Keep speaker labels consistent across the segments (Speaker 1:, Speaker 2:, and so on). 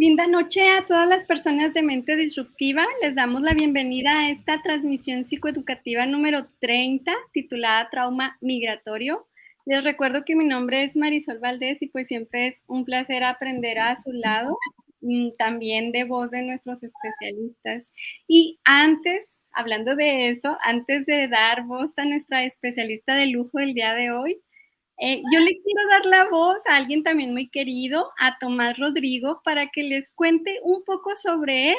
Speaker 1: Linda noche a todas las personas de Mente Disruptiva. Les damos la bienvenida a esta transmisión psicoeducativa número 30, titulada Trauma Migratorio. Les recuerdo que mi nombre es Marisol Valdés y pues siempre es un placer aprender a su lado, también de voz de nuestros especialistas. Y antes, hablando de eso, antes de dar voz a nuestra especialista de lujo del día de hoy, yo le quiero dar la voz a alguien también muy querido, a Tomás Rodrigo, para que les cuente un poco sobre él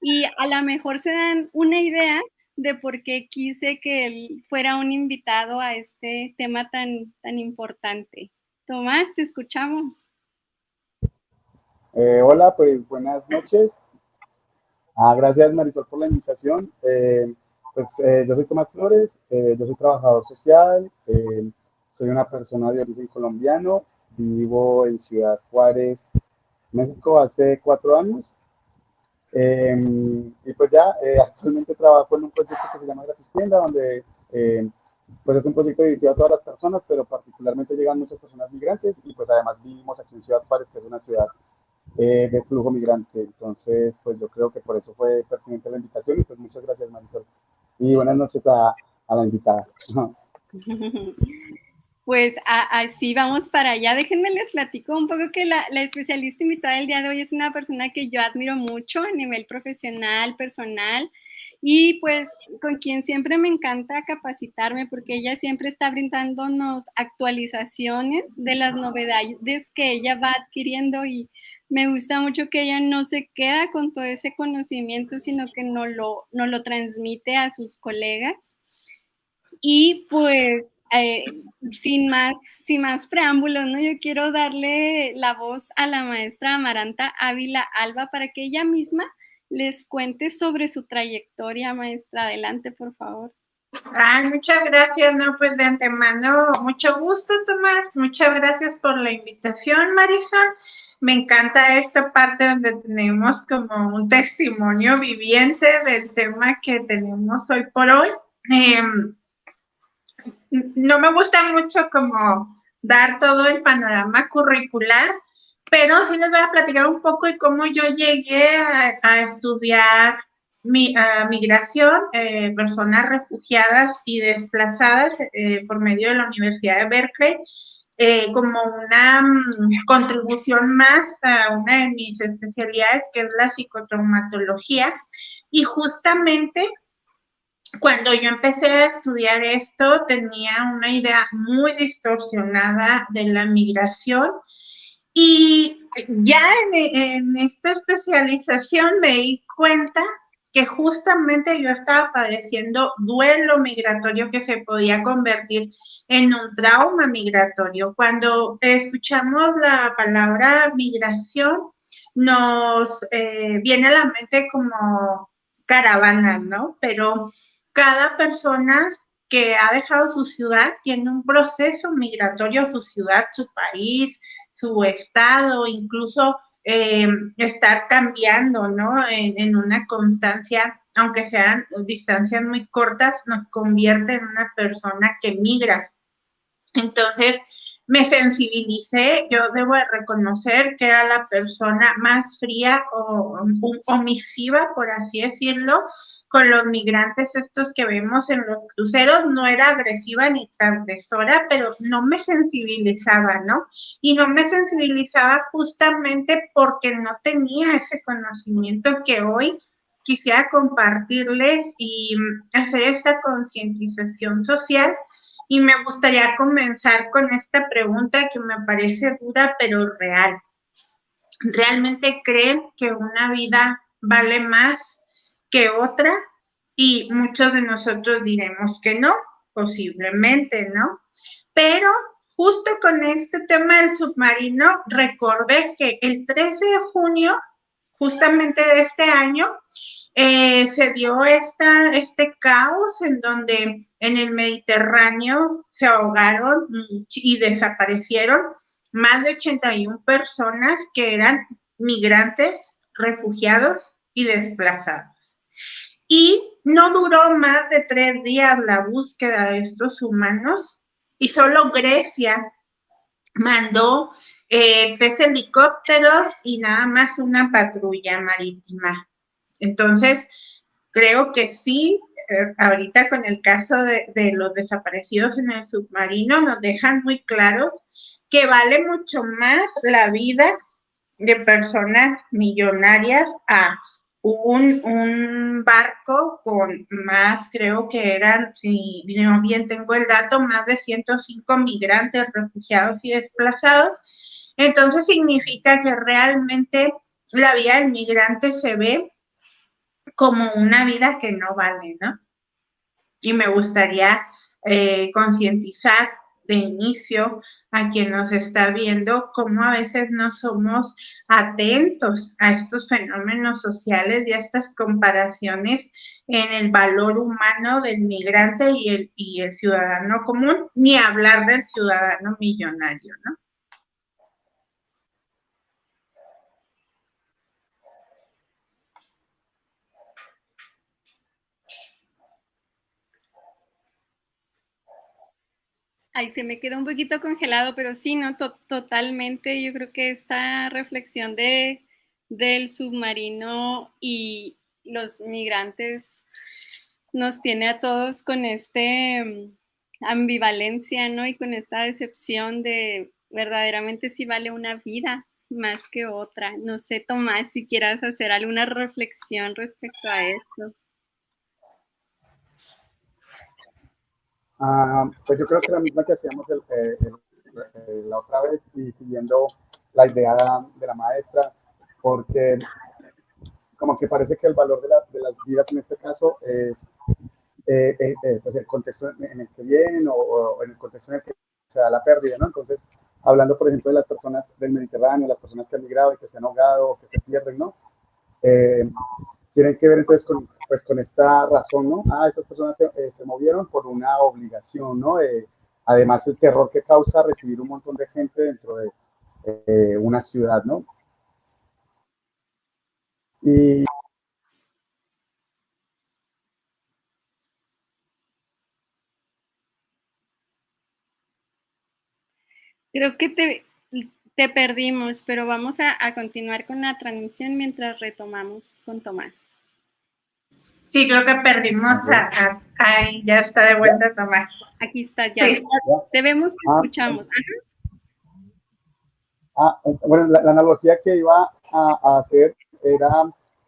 Speaker 1: y a lo mejor se dan una idea de por qué quise que él fuera un invitado a este tema tan importante. Tomás, te escuchamos.
Speaker 2: Hola, pues buenas noches. Gracias Marisol por la invitación. Yo soy Tomás Flores, yo soy trabajador social, soy una persona de origen colombiano, vivo en Ciudad Juárez, México hace 4 años. Actualmente trabajo en un proyecto que se llama Gratis Tienda, donde pues es un proyecto dirigido a todas las personas, pero particularmente llegan muchas personas migrantes y pues además vivimos aquí en Ciudad Juárez, que es una ciudad de flujo migrante. Entonces, pues yo creo que por eso fue pertinente la invitación y pues muchas gracias Marisol. Y buenas noches a la invitada.
Speaker 1: Pues así vamos para allá. Déjenme les platico un poco que la especialista invitada del día de hoy es una persona que yo admiro mucho a nivel profesional, personal, y pues con quien siempre me encanta capacitarme porque ella siempre está brindándonos actualizaciones de las novedades que ella va adquiriendo y me gusta mucho que ella no se queda con todo ese conocimiento, sino que no lo transmite a sus colegas. Y pues, sin más preámbulos, ¿no? Yo quiero darle la voz a la maestra Amaranta Ávila Alba para que ella misma les cuente sobre su trayectoria, maestra. Adelante, por favor.
Speaker 3: Muchas gracias, no, pues de antemano, mucho gusto, Tomás, muchas gracias por la invitación, Marisol. Me encanta esta parte donde tenemos como un testimonio viviente del tema que tenemos hoy por hoy. No me gusta mucho como dar todo el panorama curricular, pero sí les voy a platicar un poco de cómo yo llegué a estudiar migración, personas refugiadas y desplazadas por medio de la Universidad de Berkeley, como una contribución más a una de mis especialidades, que es la psicotraumatología, y justamente cuando yo empecé a estudiar esto, tenía una idea muy distorsionada de la migración y ya en esta especialización me di cuenta que justamente yo estaba padeciendo duelo migratorio que se podía convertir en un trauma migratorio. Cuando escuchamos la palabra migración, nos viene a la mente como caravanas, ¿no? Pero cada persona que ha dejado su ciudad tiene un proceso migratorio, su ciudad, su país, su estado, incluso estar cambiando, ¿no? En una constancia, aunque sean distancias muy cortas, nos convierte en una persona que migra. Entonces, me sensibilicé, yo debo de reconocer que era la persona más fría o omisiva, por así decirlo, con los migrantes estos que vemos en los cruceros. No era agresiva ni transgresora, pero no me sensibilizaba, ¿no? Y no me sensibilizaba justamente porque no tenía ese conocimiento que hoy quisiera compartirles y hacer esta concientización social. Y me gustaría comenzar con esta pregunta que me parece dura pero real. ¿Realmente creen que una vida vale más que otra? Y muchos de nosotros diremos que no, posiblemente, ¿no? Pero justo con este tema del submarino, recordé que el 13 de junio, justamente de este año, se dio este caos en donde en el Mediterráneo se ahogaron y desaparecieron más de 81 personas que eran migrantes, refugiados y desplazados. Y no duró más de 3 días la búsqueda de estos humanos y solo Grecia mandó 3 helicópteros y nada más una patrulla marítima. Entonces, creo que sí, ahorita con el caso de los desaparecidos en el submarino nos dejan muy claros que vale mucho más la vida de personas millonarias a un barco con más, creo que eran, si no bien tengo el dato, más de 105 migrantes, refugiados y desplazados. Entonces significa que realmente la vida del migrante se ve como una vida que no vale, ¿no? Y me gustaría concientizar de inicio a quien nos está viendo cómo a veces no somos atentos a estos fenómenos sociales y a estas comparaciones en el valor humano del migrante y el ciudadano común, ni hablar del ciudadano millonario, ¿no?
Speaker 1: Ay, se me quedó un poquito congelado, pero sí, no, totalmente. Yo creo que esta reflexión del submarino y los migrantes nos tiene a todos con ambivalencia, ¿no? Y con esta decepción de verdaderamente si vale una vida más que otra. No sé, Tomás, si quieras hacer alguna reflexión respecto a esto.
Speaker 2: Pues yo creo que la misma que hacíamos la otra vez y siguiendo la idea de la maestra, porque como que parece que el valor de las vidas en este caso es pues el contexto en el que vienen o en el contexto en el que se da la pérdida, ¿no? Entonces, hablando, por ejemplo, de las personas del Mediterráneo, las personas que han migrado y que se han ahogado o que se pierden, ¿no? Eh, Tienen que ver entonces pues, con esta razón, ¿no? Estas personas se movieron por una obligación, ¿no? Además, el terror que causa recibir un montón de gente dentro de una ciudad, ¿no? Y
Speaker 1: Creo que te perdimos, pero vamos a continuar con la transmisión mientras retomamos con Tomás.
Speaker 3: Sí, creo que perdimos ahí, ya está de vuelta Tomás.
Speaker 1: Aquí está, ya. Sí. Te vemos, te escuchamos.
Speaker 2: Bueno, la analogía que iba a hacer era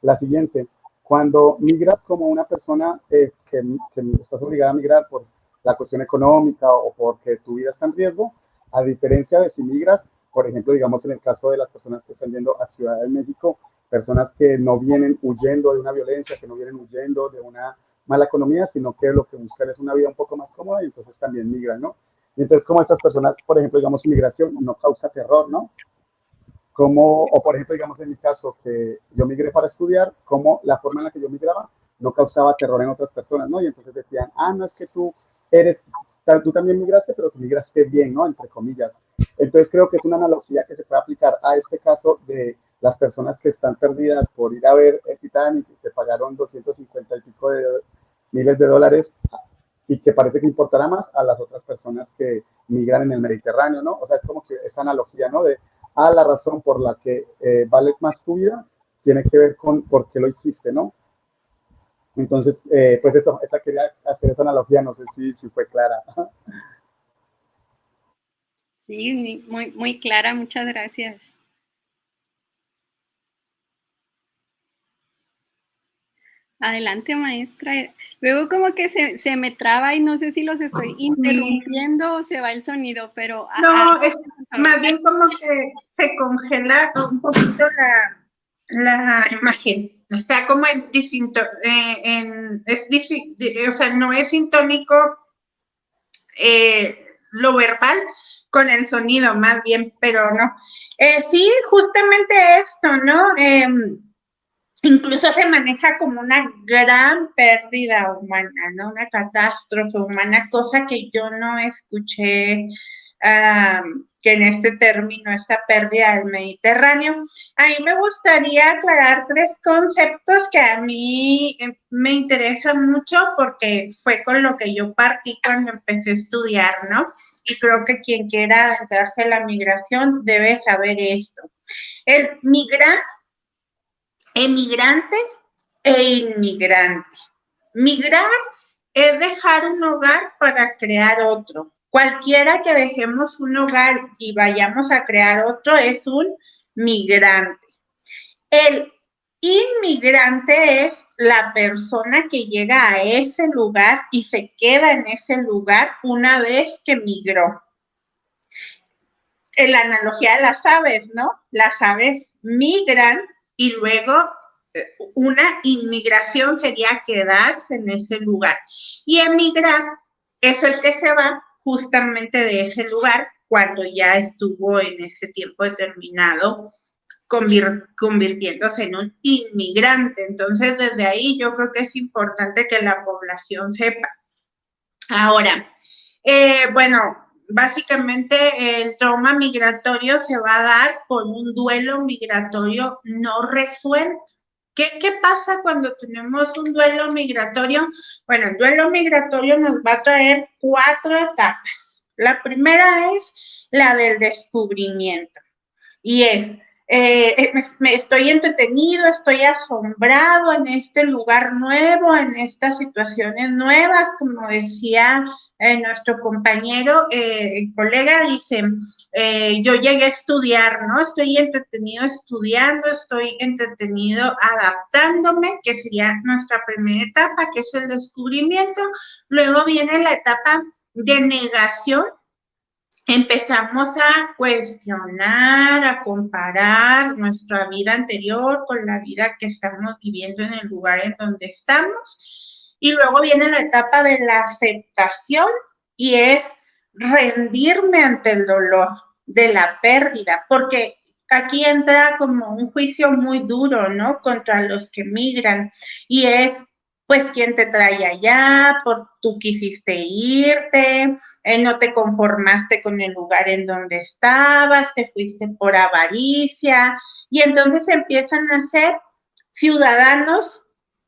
Speaker 2: la siguiente. Cuando migras como una persona que estás obligada a migrar por la cuestión económica o porque tu vida está en riesgo, a diferencia de si migras, por ejemplo, digamos en el caso de las personas que están yendo a Ciudad de México, personas que no vienen huyendo de una violencia, que no vienen huyendo de una mala economía, sino que lo que buscan es una vida un poco más cómoda y entonces también migran, ¿no? Y entonces, como estas personas, por ejemplo, digamos, su migración no causa terror, ¿no? Como, o por ejemplo, digamos en mi caso, que yo migré para estudiar, como la forma en la que yo migraba no causaba terror en otras personas, ¿no? Y entonces decían, no es que tú también migraste, pero tú migraste bien, ¿no? Entre comillas. Entonces creo que es una analogía que se puede aplicar a este caso de las personas que están perdidas por ir a ver el Titanic y que pagaron 250 y pico de miles de dólares y que parece que importará más a las otras personas que migran en el Mediterráneo, ¿no? O sea, es como que esta analogía, ¿no? De, la razón por la que vale más tu vida tiene que ver con por qué lo hiciste, ¿no? Entonces, pues eso, quería hacer esa analogía, no sé si fue clara.
Speaker 1: Sí, muy, muy clara, muchas gracias. Adelante, maestra. Luego como que se me traba y no sé si los estoy interrumpiendo o se va el sonido, pero...
Speaker 3: No, es más bien como que se congela un poquito la imagen. O sea, como o sea, no es sintónico lo verbal con el sonido, más bien, pero no. Sí, justamente esto, ¿no? Incluso se maneja como una gran pérdida humana, ¿no? Una catástrofe humana, cosa que yo no escuché que en este término, esta pérdida del Mediterráneo. A mí me gustaría aclarar 3 conceptos que a mí me interesan mucho porque fue con lo que yo partí cuando empecé a estudiar, ¿no? Y creo que quien quiera adentrarse a la migración debe saber esto. El migrar, emigrante e inmigrante. Migrar es dejar un hogar para crear otro. Cualquiera que dejemos un hogar y vayamos a crear otro es un migrante. El inmigrante es la persona que llega a ese lugar y se queda en ese lugar una vez que migró. En la analogía de las aves, ¿no? Las aves migran y luego una inmigración sería quedarse en ese lugar. Y emigrar es el que se va justamente de ese lugar cuando ya estuvo en ese tiempo determinado convirtiéndose en un inmigrante. Entonces, desde ahí yo creo que es importante que la población sepa. Ahora, bueno, básicamente el trauma migratorio se va a dar por un duelo migratorio no resuelto. ¿Qué pasa cuando tenemos un duelo migratorio? Bueno, el duelo migratorio nos va a traer 4 etapas. La primera es la del descubrimiento y es, me estoy entretenido, estoy asombrado en este lugar nuevo, en estas situaciones nuevas, como decía nuestro compañero, colega, dice, yo llegué a estudiar, ¿no? Estoy entretenido estudiando, estoy entretenido adaptándome, que sería nuestra primera etapa, que es el descubrimiento. Luego viene la etapa de negación. Empezamos a cuestionar, a comparar nuestra vida anterior con la vida que estamos viviendo en el lugar en donde estamos. Y luego viene la etapa de la aceptación y es rendirme ante el dolor de la pérdida, porque aquí entra como un juicio muy duro, ¿no? Contra los que migran y es pues quién te trae allá, tú quisiste irte, no te conformaste con el lugar en donde estabas, te fuiste por avaricia, y entonces empiezan a ser ciudadanos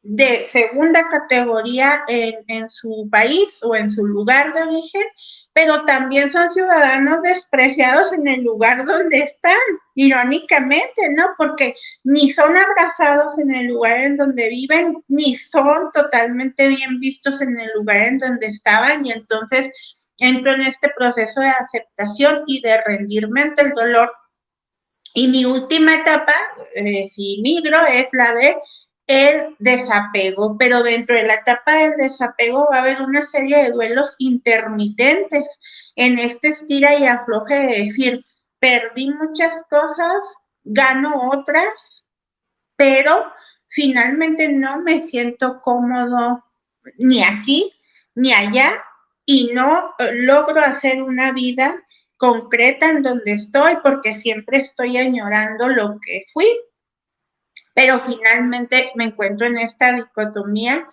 Speaker 3: de segunda categoría en su país o en su lugar de origen, pero también son ciudadanos despreciados en el lugar donde están, irónicamente, ¿no? Porque ni son abrazados en el lugar en donde viven, ni son totalmente bien vistos en el lugar en donde estaban, y entonces entro en este proceso de aceptación y de rendirme ante el dolor. Y mi última etapa, si migro, es la de el desapego, pero dentro de la etapa del desapego va a haber una serie de duelos intermitentes en este estira y afloje de decir, perdí muchas cosas, gano otras, pero finalmente no me siento cómodo ni aquí ni allá y no logro hacer una vida concreta en donde estoy porque siempre estoy añorando lo que fui, pero finalmente me encuentro en esta dicotomía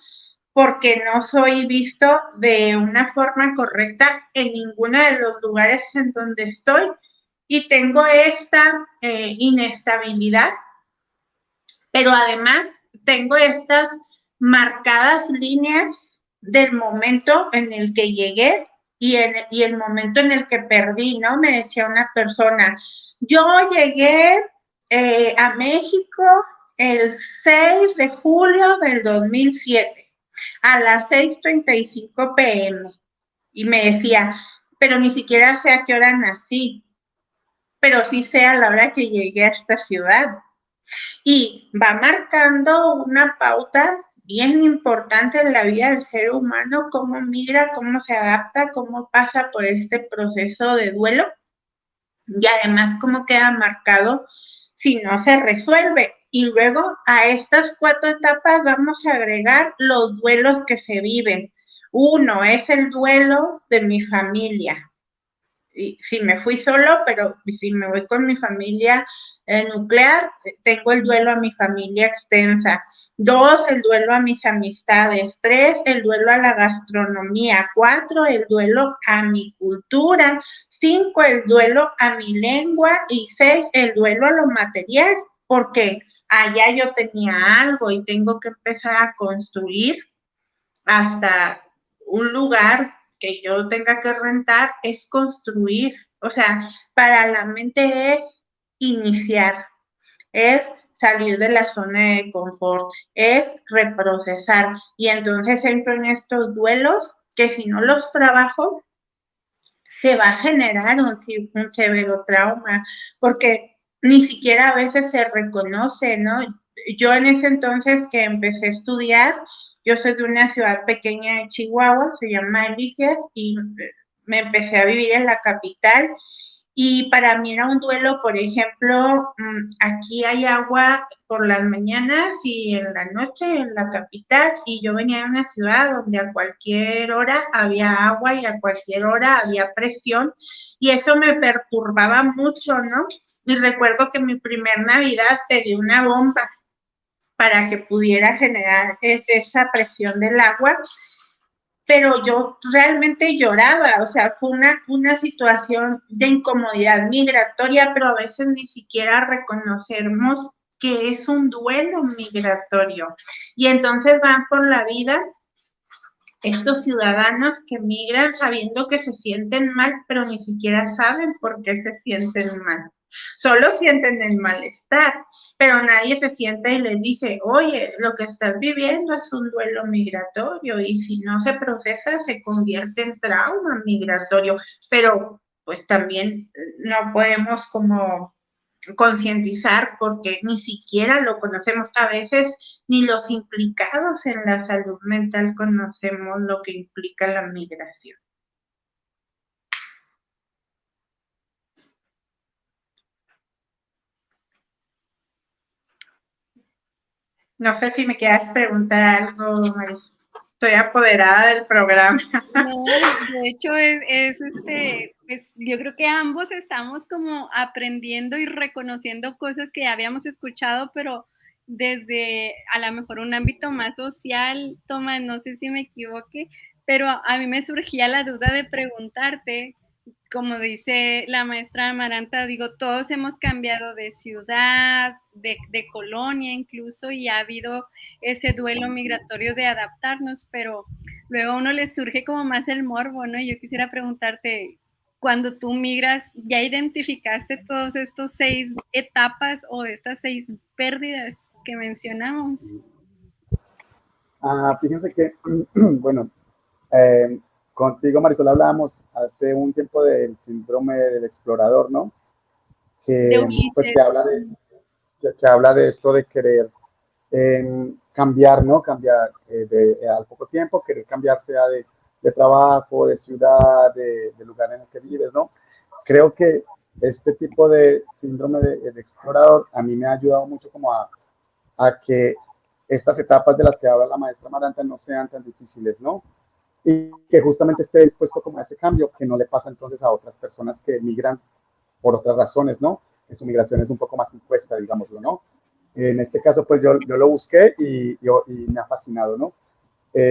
Speaker 3: porque no soy visto de una forma correcta en ninguno de los lugares en donde estoy y tengo esta inestabilidad, pero además tengo estas marcadas líneas del momento en el que llegué y el momento en el que perdí, ¿no? Me decía una persona, yo llegué a México el 6 de julio del 2007 a las 6:35 p.m. y me decía, pero ni siquiera sé a qué hora nací, pero sí sé a la hora que llegué a esta ciudad. Y va marcando una pauta bien importante en la vida del ser humano, cómo migra, cómo se adapta, cómo pasa por este proceso de duelo y además cómo queda marcado si no se resuelve. Y luego a estas 4 etapas vamos a agregar los duelos que se viven. Uno es el duelo de mi familia. Y si me fui solo, pero si me voy con mi familia, nuclear, tengo el duelo a mi familia extensa. 2, el duelo a mis amistades. 3, el duelo a la gastronomía. 4, el duelo a mi cultura. 5, el duelo a mi lengua. Y 6, el duelo a lo material, porque allá yo tenía algo y tengo que empezar a construir hasta un lugar que yo tenga que rentar, es construir. O sea, para la mente es iniciar, es salir de la zona de confort, es reprocesar. Y entonces entro en estos duelos que si no los trabajo, se va a generar un severo trauma, porque ni siquiera a veces se reconoce, ¿no? Yo en ese entonces que empecé a estudiar, yo soy de una ciudad pequeña de Chihuahua, se llama Delicias, y me empecé a vivir en la capital y para mí era un duelo, por ejemplo, aquí hay agua por las mañanas y en la noche en la capital, y yo venía de una ciudad donde a cualquier hora había agua y a cualquier hora había presión, y eso me perturbaba mucho, ¿no? Y recuerdo que mi primer Navidad pedí una bomba para que pudiera generar esa presión del agua, pero yo realmente lloraba, o sea, fue una situación de incomodidad migratoria, pero a veces ni siquiera reconocemos que es un duelo migratorio. Y entonces van por la vida estos ciudadanos que migran sabiendo que se sienten mal, pero ni siquiera saben por qué se sienten mal. Solo sienten el malestar, pero nadie se sienta y les dice, oye, lo que estás viviendo es un duelo migratorio y si no se procesa se convierte en trauma migratorio, pero pues también no podemos como concientizar porque ni siquiera lo conocemos. A veces ni los implicados en la salud mental conocemos lo que implica la migración. No sé si me quieras preguntar algo, Maris. Estoy apoderada del programa.
Speaker 1: No, de hecho pues, yo creo que ambos estamos como aprendiendo y reconociendo cosas que habíamos escuchado, pero desde a lo mejor un ámbito más social. Tomás, no sé si me equivoque, pero a mí me surgía la duda de preguntarte, como dice la maestra Amaranta, digo, todos hemos cambiado de ciudad, de colonia incluso, y ha habido ese duelo migratorio de adaptarnos, pero luego a uno le surge como más el morbo, ¿no? Yo quisiera preguntarte, cuando tú migras, ¿ya identificaste todos estos 6 etapas o estas 6 pérdidas que mencionamos?
Speaker 2: Fíjense que, bueno, contigo, Marisol, hablábamos hace un tiempo del síndrome del explorador, ¿no?
Speaker 1: De
Speaker 2: Pues
Speaker 1: Ulises.
Speaker 2: que habla de esto de querer cambiar, ¿no? Cambiar al poco tiempo, querer cambiar sea de trabajo, de ciudad, de lugar en el que vives, ¿no? Creo que este tipo de síndrome de explorador a mí me ha ayudado mucho como a que estas etapas de las que habla la maestra Amaranta no sean tan difíciles, ¿no? Y que justamente esté dispuesto como a ese cambio que no le pasa entonces a otras personas que migran por otras razones, ¿no? Que su migración es un poco más impuesta, digámoslo, ¿no? En este caso, pues yo lo busqué y me ha fascinado, ¿no?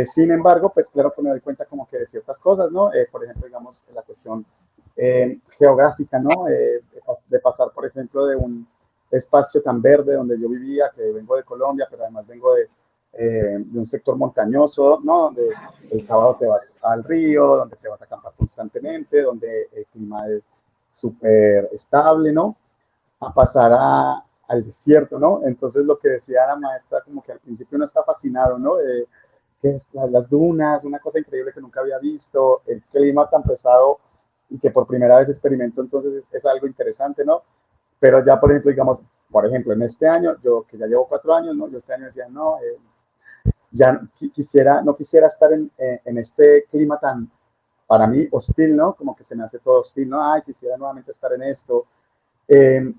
Speaker 2: Sin embargo, pues claro que me doy cuenta como que de ciertas cosas, ¿no? Por ejemplo, digamos, la cuestión geográfica, ¿no? De pasar, por ejemplo, de un espacio tan verde donde yo vivía, que vengo de Colombia, pero además vengo de un sector montañoso, ¿no? Donde el sábado te vas al río, donde te vas a acampar constantemente, donde el clima es súper estable, ¿no? A pasar al desierto, ¿no? Entonces lo que decía la maestra, como que al principio uno está fascinado, ¿no? Que es las dunas, una cosa increíble que nunca había visto, el clima tan pesado y que por primera vez experimento, entonces es algo interesante, ¿no? Pero ya, por ejemplo, digamos, por ejemplo, en este año, yo que ya llevo 4 años, ¿no? Yo este año decía, no, ya no quisiera estar en este clima tan, para mí, hostil, ¿no? Como que se me hace todo hostil, ¿no? Ay, quisiera nuevamente estar en esto. Eh,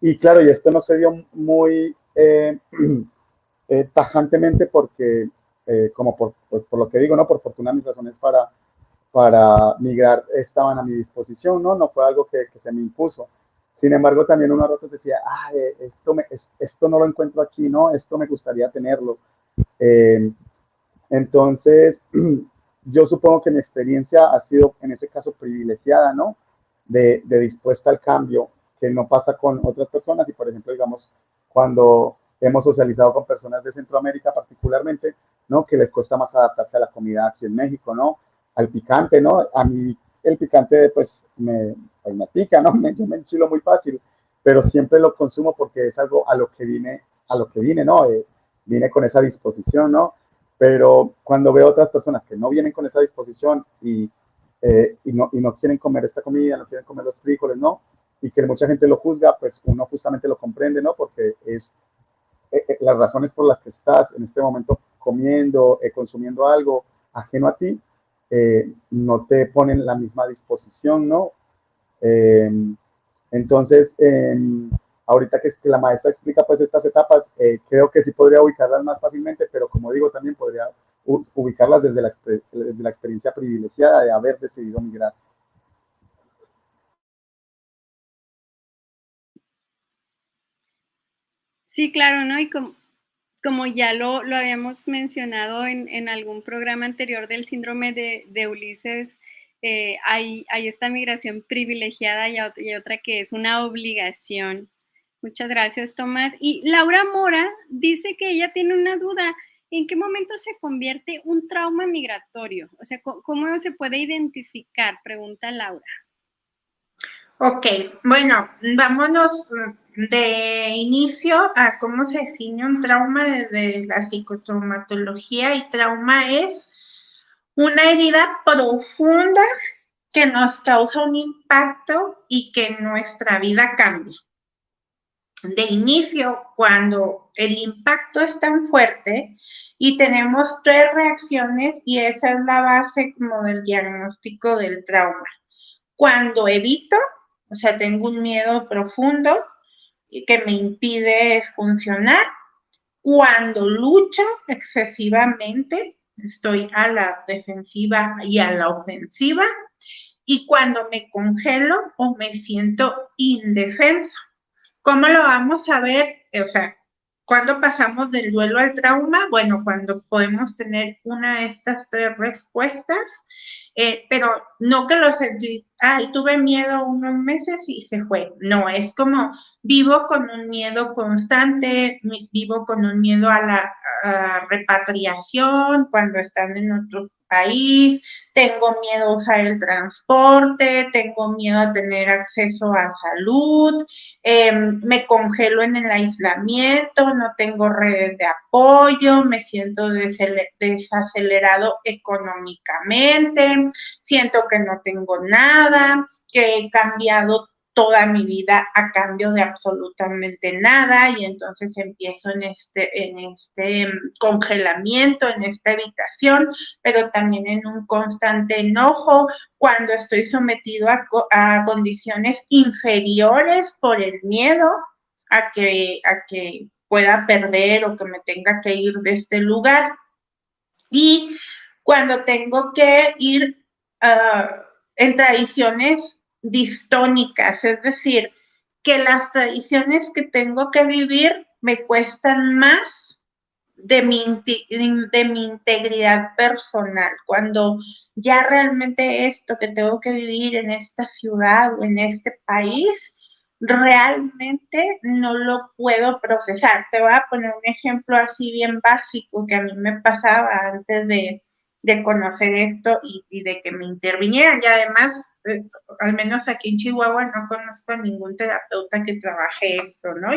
Speaker 2: y claro, y esto no se dio muy tajantemente porque, como pues por lo que digo, ¿no? Por fortuna mis razones para migrar estaban a mi disposición, ¿no? No fue algo que se me impuso. Sin embargo, también uno a ratos decía, esto no lo encuentro aquí, ¿no? Esto me gustaría tenerlo. Eh, entonces, yo supongo que mi experiencia ha sido en ese caso privilegiada, ¿no? De dispuesta al cambio, que no pasa con otras personas. Y por ejemplo, digamos, cuando hemos socializado con personas de Centroamérica particularmente, ¿no? Que les cuesta más adaptarse a la comida aquí en México, ¿no? Al picante, ¿no? A mí el picante, pues me pica, ¿no? Yo me enchilo muy fácil, pero siempre lo consumo porque es algo a lo que vine, ¿no? Vine con esa disposición, ¿no? Pero cuando veo otras personas que no vienen con esa disposición y no quieren comer esta comida, no quieren comer los frijoles, ¿no? Y que mucha gente lo juzga, pues uno justamente lo comprende, ¿no? Porque es las razones por las que estás en este momento comiendo, consumiendo algo ajeno a ti, no te ponen la misma disposición, ¿no? Eh, entonces, ahorita que la maestra explica pues estas etapas, creo que sí podría ubicarlas más fácilmente, pero como digo, también podría ubicarlas desde la experiencia privilegiada de haber decidido migrar.
Speaker 1: Sí, claro, ¿no? Y como ya lo habíamos mencionado en algún programa anterior del síndrome de Ulises, hay esta migración privilegiada y otra que es una obligación. Muchas gracias, Tomás. Y Laura Mora dice que ella tiene una duda. ¿En qué momento se convierte un trauma migratorio? O sea, ¿cómo se puede identificar? Pregunta Laura.
Speaker 3: Ok, bueno, vámonos de inicio a cómo se define un trauma desde la psicotraumatología, y trauma es una herida profunda que nos causa un impacto y que nuestra vida cambia. De inicio, cuando el impacto es tan fuerte y tenemos 3 reacciones, y esa es la base como del diagnóstico del trauma. Cuando evito, o sea, tengo un miedo profundo que me impide funcionar. Cuando lucho excesivamente, estoy a la defensiva y a la ofensiva. Y cuando me congelo o me siento indefenso. ¿Cómo lo vamos a ver? O sea, ¿cuándo pasamos del duelo al trauma? Bueno, cuando podemos tener una de estas 3 respuestas, pero no que lo sentí, tuve miedo unos meses y se fue. No, es como vivo con un miedo constante, vivo con un miedo a la repatriación cuando están en otro país, tengo miedo a usar el transporte, tengo miedo a tener acceso a salud, me congelo en el aislamiento, no tengo redes de apoyo, me siento desacelerado económicamente, siento que no tengo nada, que he cambiado toda mi vida a cambio de absolutamente nada, y entonces empiezo en este congelamiento, en esta evitación, pero también en un constante enojo cuando estoy sometido a condiciones inferiores por el miedo a que pueda perder o que me tenga que ir de este lugar. Y cuando tengo que ir en tradiciones distónicas, es decir, que las tradiciones que tengo que vivir me cuestan más de mi integridad personal, cuando ya realmente esto que tengo que vivir en esta ciudad o en este país, realmente no lo puedo procesar. Te voy a poner un ejemplo así bien básico que a mí me pasaba antes de conocer esto y de que me intervinieran. Y además, al menos aquí en Chihuahua no conozco a ningún terapeuta que trabaje esto, ¿no?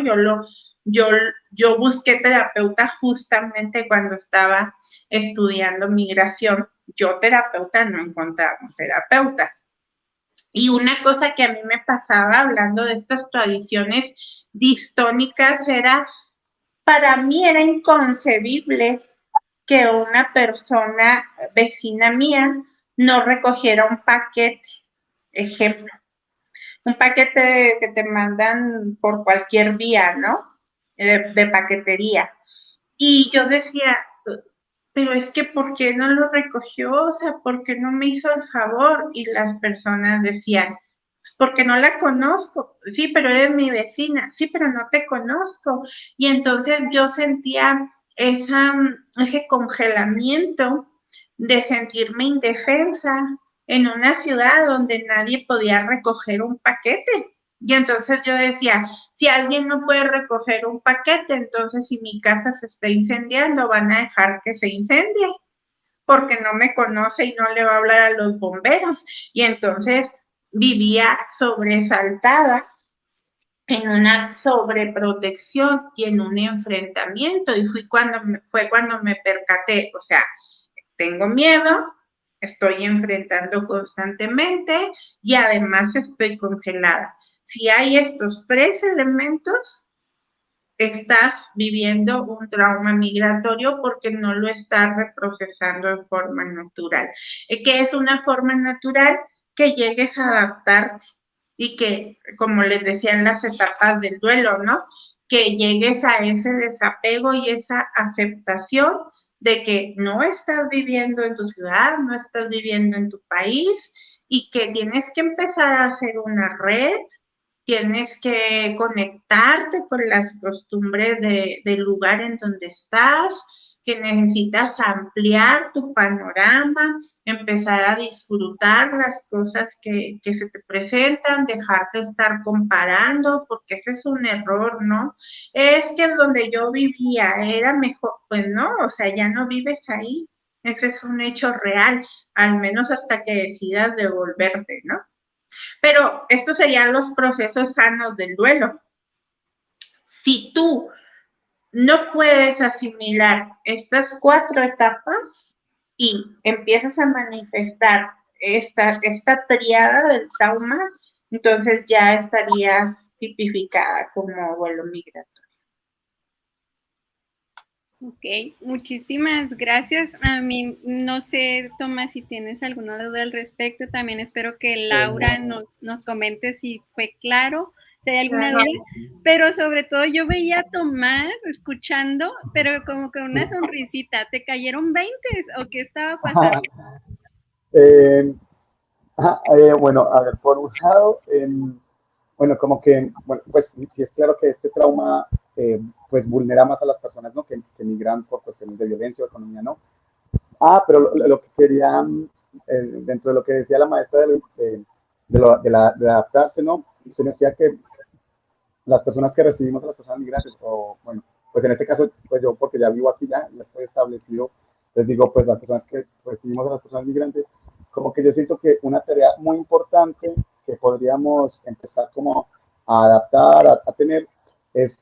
Speaker 3: Yo busqué terapeuta justamente cuando estaba estudiando migración. Yo terapeuta no encontraba un terapeuta. Y una cosa que a mí me pasaba hablando de estas tradiciones distónicas era, para mí era inconcebible que una persona vecina mía no recogiera un paquete, ejemplo, un paquete que te mandan por cualquier vía, ¿no? De paquetería. Y yo decía, pero es que ¿por qué no lo recogió? O sea, ¿por qué no me hizo el favor? Y las personas decían, Pues porque no la conozco. Sí, pero eres mi vecina. Sí, pero no te conozco. Y entonces yo sentía ese congelamiento de sentirme indefensa en una ciudad donde nadie podía recoger un paquete. Y entonces yo decía, si alguien no puede recoger un paquete, entonces si mi casa se está incendiando, van a dejar que se incendie, porque no me conoce y no le va a hablar a los bomberos. Y entonces vivía sobresaltada en una sobreprotección y en un enfrentamiento. Y fue cuando me percaté, o sea, tengo miedo, estoy enfrentando constantemente y además estoy congelada. Si hay estos tres elementos, estás viviendo un trauma migratorio porque no lo estás reprocesando en forma natural. ¿Qué es una forma natural? Que llegues a adaptarte y que, como les decía en las etapas del duelo, ¿no? Que llegues a ese desapego y esa aceptación de que no estás viviendo en tu ciudad, no estás viviendo en tu país y que tienes que empezar a hacer una red, tienes que conectarte con las costumbres del lugar en donde estás, que necesitas ampliar tu panorama, empezar a disfrutar las cosas que se te presentan, dejar de estar comparando, porque ese es un error, ¿no? Es que en donde yo vivía era mejor, pues no, o sea, ya no vives ahí, ese es un hecho real, al menos hasta que decidas devolverte, ¿no? Pero estos serían los procesos sanos del duelo. Si tú no puedes asimilar estas cuatro etapas y empiezas a manifestar esta triada del trauma, entonces ya estarías tipificada como duelo migratorio.
Speaker 1: Ok, muchísimas gracias. A mí no sé, Tomás, si tienes alguna duda al respecto. También espero que Laura nos comente si fue claro, si hay alguna duda. Pero sobre todo yo veía a Tomás escuchando, pero como que una sonrisita. ¿Te cayeron 20 o qué estaba pasando?
Speaker 2: Bueno, a ver, por un lado, bueno, como que, bueno, pues sí es claro que este trauma pues vulnera más a las personas, ¿no? Que migran por cuestiones de violencia o economía, ¿no? Pero lo que quería, dentro de lo que decía la maestra de adaptarse, ¿no? Se me decía que las personas que recibimos a las personas migrantes, o bueno, pues en este caso, pues yo porque ya vivo aquí, ya estoy establecido, les digo, pues las personas que recibimos a las personas migrantes, como que yo siento que una tarea muy importante que podríamos empezar como a adaptar, a tener, es,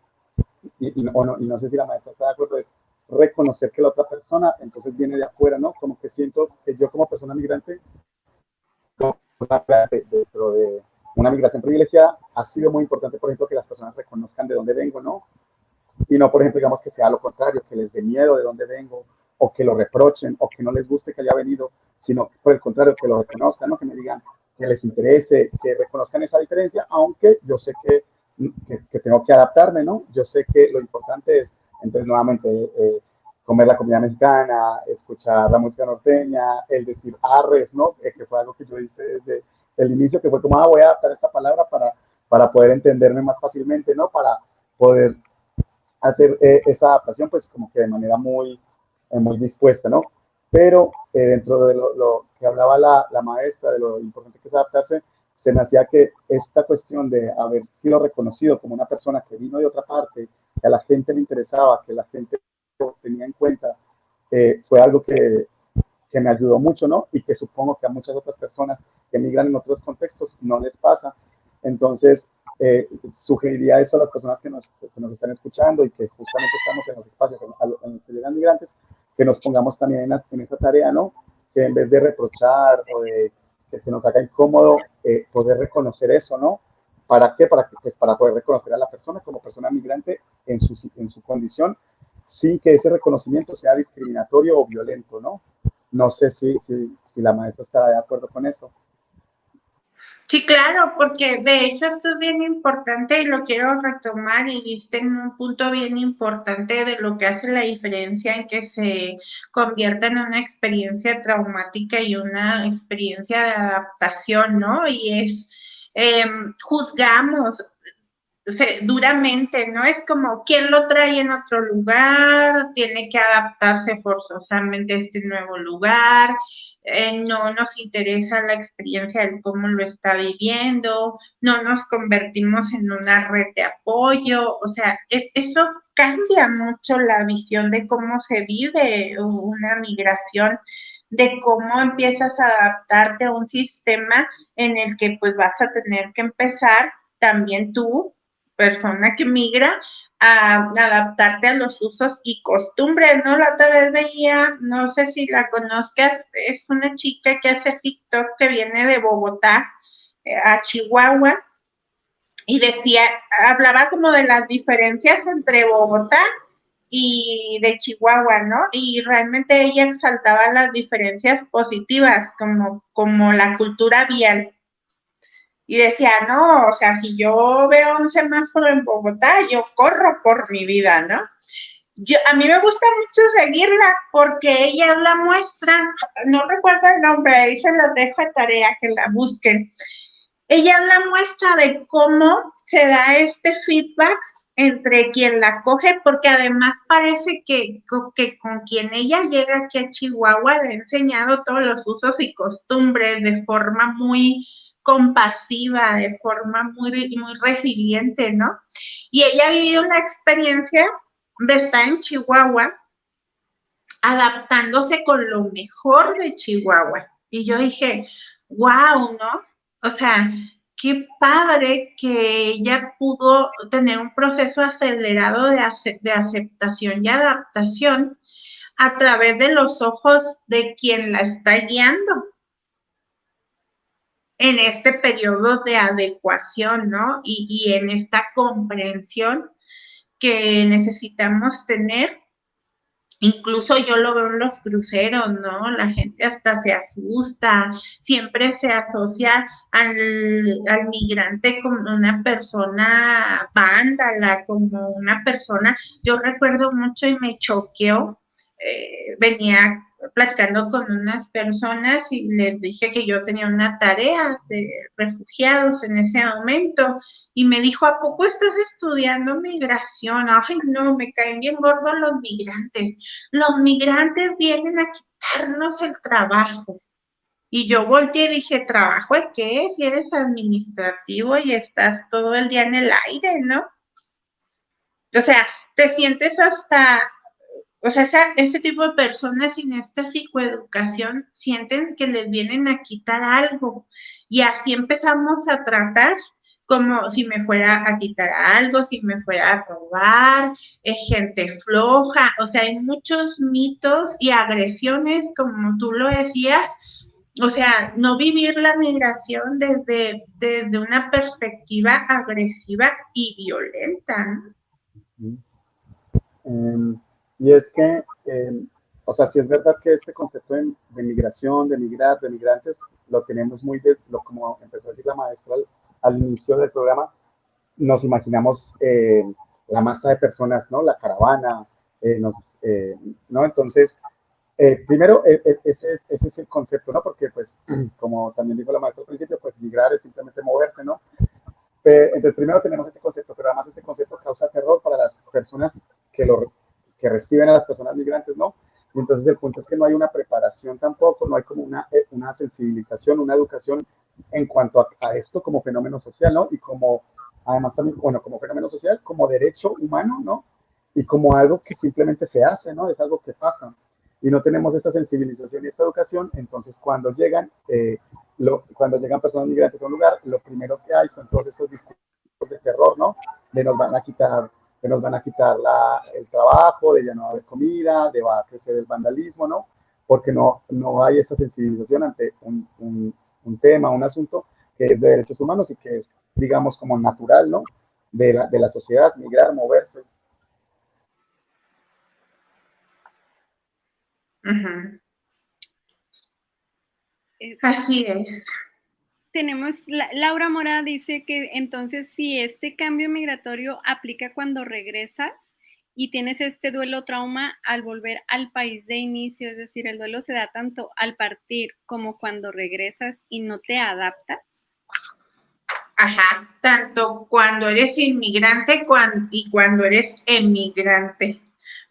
Speaker 2: y no sé si la maestra está de acuerdo, es reconocer que la otra persona entonces viene de afuera, ¿no? Como que siento que yo como persona migrante, dentro de una migración privilegiada, ha sido muy importante, por ejemplo, que las personas reconozcan de dónde vengo, ¿no? Y no, por ejemplo, digamos que sea lo contrario, que les dé miedo de dónde vengo, o que lo reprochen, o que no les guste que haya venido, sino por el contrario, que lo reconozcan, ¿no? Que me digan que les interese, que reconozcan esa diferencia, aunque yo sé que tengo que adaptarme, ¿no? Yo sé que lo importante es, entonces, nuevamente, comer la comida mexicana, escuchar la música norteña, el decir arres, ¿no? Que fue algo que yo hice desde el inicio, que fue como, voy a adaptar esta palabra para poder entenderme más fácilmente, ¿no? Para poder hacer esa adaptación, pues como que de manera muy dispuesta, ¿no? Pero dentro de lo que hablaba la maestra, de lo importante que es adaptarse, se me hacía que esta cuestión de haber sido reconocido como una persona que vino de otra parte, que a la gente le interesaba, que la gente lo tenía en cuenta, fue algo que me ayudó mucho, ¿no? Y que supongo que a muchas otras personas que migran en otros contextos no les pasa. Entonces, sugeriría eso a las personas que nos están escuchando y que justamente estamos en los espacios en los que llegan migrantes, que nos pongamos también en esa tarea, ¿no? Que en vez de reprochar o de que se nos haga incómodo, poder reconocer eso, ¿no? ¿Para qué? Pues para poder reconocer a la persona como persona migrante en su condición, sin que ese reconocimiento sea discriminatorio o violento, ¿no? No sé si la maestra está de acuerdo con eso.
Speaker 3: Sí, claro, porque de hecho esto es bien importante y lo quiero retomar y diste en un punto bien importante de lo que hace la diferencia en que se convierta en una experiencia traumática y una experiencia de adaptación, ¿no? Y es juzgamos duramente, ¿no? Es como, ¿quién lo trae en otro lugar? Tiene que adaptarse forzosamente a este nuevo lugar, no nos interesa la experiencia de cómo lo está viviendo, no nos convertimos en una red de apoyo, o sea, eso cambia mucho la visión de cómo se vive una migración, de cómo empiezas a adaptarte a un sistema en el que pues vas a tener que empezar también tú, persona que migra, a adaptarte a los usos y costumbres, ¿no? La otra vez veía, no sé si la conozcas, es una chica que hace TikTok que viene de Bogotá a Chihuahua y decía, hablaba como de las diferencias entre Bogotá y de Chihuahua, ¿no? Y realmente ella exaltaba las diferencias positivas, como la cultura vial. Y decía, no, o sea, si yo veo un semáforo en Bogotá, yo corro por mi vida, ¿no? A mí me gusta mucho seguirla porque ella la muestra, no recuerdo el nombre, ahí se los dejo de tarea que la busquen. Ella la muestra de cómo se da este feedback entre quien la coge, porque además parece que con quien ella llega aquí a Chihuahua le ha enseñado todos los usos y costumbres de forma muy compasiva, de forma muy, muy resiliente, ¿no? Y ella ha vivido una experiencia de estar en Chihuahua adaptándose con lo mejor de Chihuahua. Y yo dije, wow, ¿no? O sea, qué padre que ella pudo tener un proceso acelerado de aceptación y adaptación a través de los ojos de quien la está guiando en este periodo de adecuación, ¿no? Y en esta comprensión que necesitamos tener. Incluso yo lo veo en los cruceros, ¿no? La gente hasta se asusta, siempre se asocia al migrante como una persona vándala, como una persona, yo recuerdo mucho y me choqueó, venía platicando con unas personas y les dije que yo tenía una tarea de refugiados en ese momento y me dijo, ¿a poco estás estudiando migración? Ay, no, me caen bien gordos los migrantes. Los migrantes vienen a quitarnos el trabajo. Y yo volteé y dije, ¿trabajo de qué? Si eres administrativo y estás todo el día en el aire, ¿no? O sea, te sientes hasta, o sea, ese tipo de personas sin esta psicoeducación sienten que les vienen a quitar algo. Y así empezamos a tratar como si me fuera a quitar algo, si me fuera a robar, es gente floja, o sea, hay muchos mitos y agresiones, como tú lo decías, o sea, no vivir la migración desde una perspectiva agresiva y violenta, ¿no?
Speaker 2: Y es que, o sea, sí es verdad que este concepto de migración, de migrar, de migrantes, lo tenemos muy, como empezó a decir la maestra al inicio del programa, nos imaginamos la masa de personas, ¿no? La caravana, ¿no? Entonces, primero, ese es el concepto, ¿no? Porque, pues, como también dijo la maestra al principio, pues migrar es simplemente moverse, ¿no? Entonces, primero tenemos este concepto, pero además este concepto causa terror para las personas que reciben a las personas migrantes, ¿no? Y entonces el punto es que no hay una preparación tampoco, no hay como una sensibilización, una educación en cuanto a esto como fenómeno social, ¿no? Y como, además también, bueno, como fenómeno social, como derecho humano, ¿no? Y como algo que simplemente se hace, ¿no? Es algo que pasa. Y no tenemos esta sensibilización y esta educación, entonces cuando llegan personas migrantes a un lugar, lo primero que hay son todos estos discursos de terror, ¿no? De nos van a quitar, el trabajo, de ya no va a haber comida, de va a crecer el vandalismo, ¿no? Porque no hay esa sensibilización ante un tema, un asunto que es de derechos humanos y que es, digamos, como natural, ¿no? De la sociedad, migrar, moverse.
Speaker 3: Uh-huh. Así es.
Speaker 1: Tenemos, Laura Mora dice que entonces si este cambio migratorio aplica cuando regresas y tienes este duelo trauma al volver al país de inicio, es decir, el duelo se da tanto al partir como cuando regresas y no te adaptas.
Speaker 3: Ajá, tanto cuando eres inmigrante y cuando eres emigrante,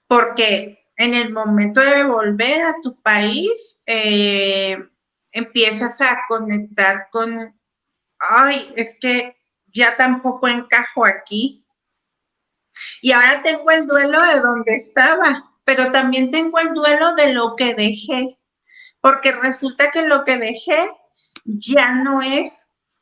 Speaker 3: porque en el momento de volver a tu país, empiezas a conectar con, ay, es que ya tampoco encajo aquí, y ahora tengo el duelo de donde estaba, pero también tengo el duelo de lo que dejé, porque resulta que lo que dejé ya no es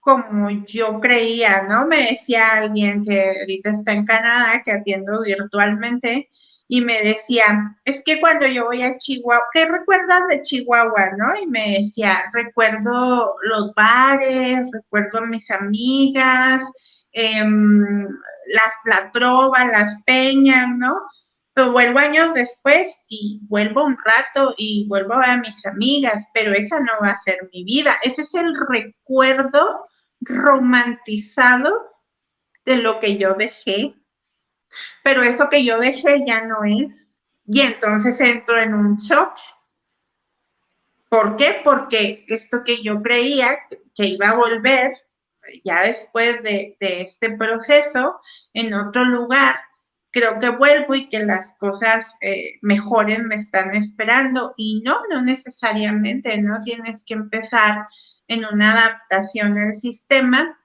Speaker 3: como yo creía, ¿no? Me decía alguien que ahorita está en Canadá, que atiendo virtualmente, y me decía, es que cuando yo voy a Chihuahua, ¿qué recuerdas de Chihuahua, no? Y me decía, recuerdo los bares, recuerdo a mis amigas, la trova, las peñas, ¿no? Pero vuelvo años después y vuelvo un rato y vuelvo a ver a mis amigas, pero esa no va a ser mi vida. Ese es el recuerdo romantizado de lo que yo dejé, pero eso que yo dejé ya no es. Y entonces entro en un shock. ¿Por qué? Porque esto que yo creía que iba a volver ya después de este proceso en otro lugar, creo que vuelvo y que las cosas mejores me están esperando y no necesariamente, no tienes que empezar en una adaptación al sistema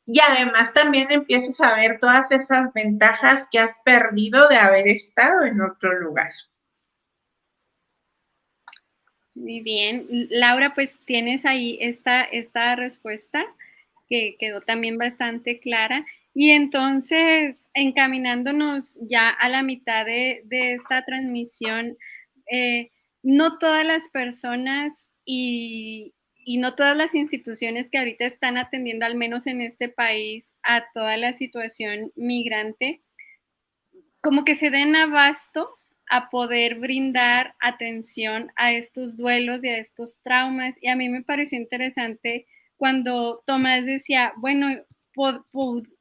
Speaker 3: y además también empiezas a ver todas esas ventajas que has perdido de haber estado en otro lugar.
Speaker 1: Muy bien. Laura, pues tienes ahí esta respuesta que quedó también bastante clara. Y entonces, encaminándonos ya a la mitad de esta transmisión, no todas las personas y no todas las instituciones que ahorita están atendiendo, al menos en este país, a toda la situación migrante, como que se den abasto a poder brindar atención a estos duelos y a estos traumas. Y a mí me pareció interesante cuando Tomás decía, bueno,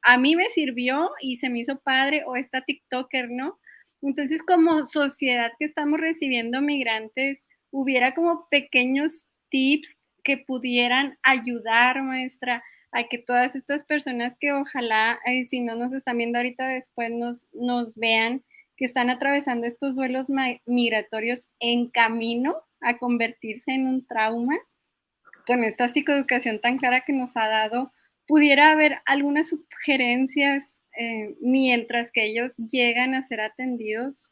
Speaker 1: a mí me sirvió y se me hizo padre, o esta TikToker, ¿no? Entonces, como sociedad que estamos recibiendo migrantes, hubiera como pequeños tips que pudieran ayudar, maestra, a que todas estas personas que ojalá, si no nos están viendo ahorita, después nos vean, que están atravesando estos duelos migratorios en camino a convertirse en un trauma, con esta psicoeducación tan clara que nos ha dado, pudiera haber algunas sugerencias mientras que ellos llegan a ser atendidos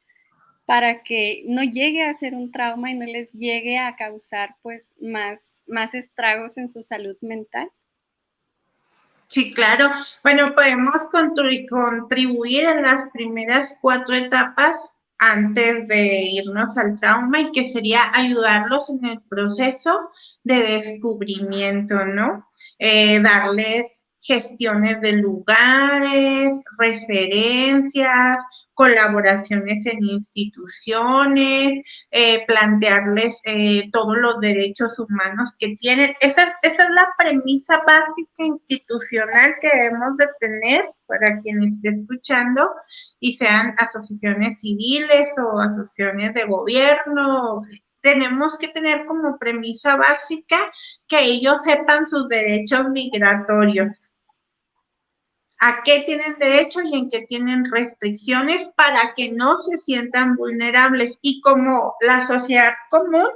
Speaker 1: para que no llegue a ser un trauma y no les llegue a causar pues más estragos en su salud mental.
Speaker 3: Sí, claro. Bueno, podemos contribuir en las primeras 4 etapas antes de irnos al trauma y que sería ayudarlos en el proceso de descubrimiento, ¿no? Darles gestiones de lugares, referencias, colaboraciones en instituciones, plantearles todos los derechos humanos que tienen. Esa es la premisa básica institucional que debemos de tener para quien esté escuchando y sean asociaciones civiles o asociaciones de gobierno. Tenemos que tener como premisa básica que ellos sepan sus derechos migratorios, a qué tienen derecho y en qué tienen restricciones para que no se sientan vulnerables. Y como la sociedad común,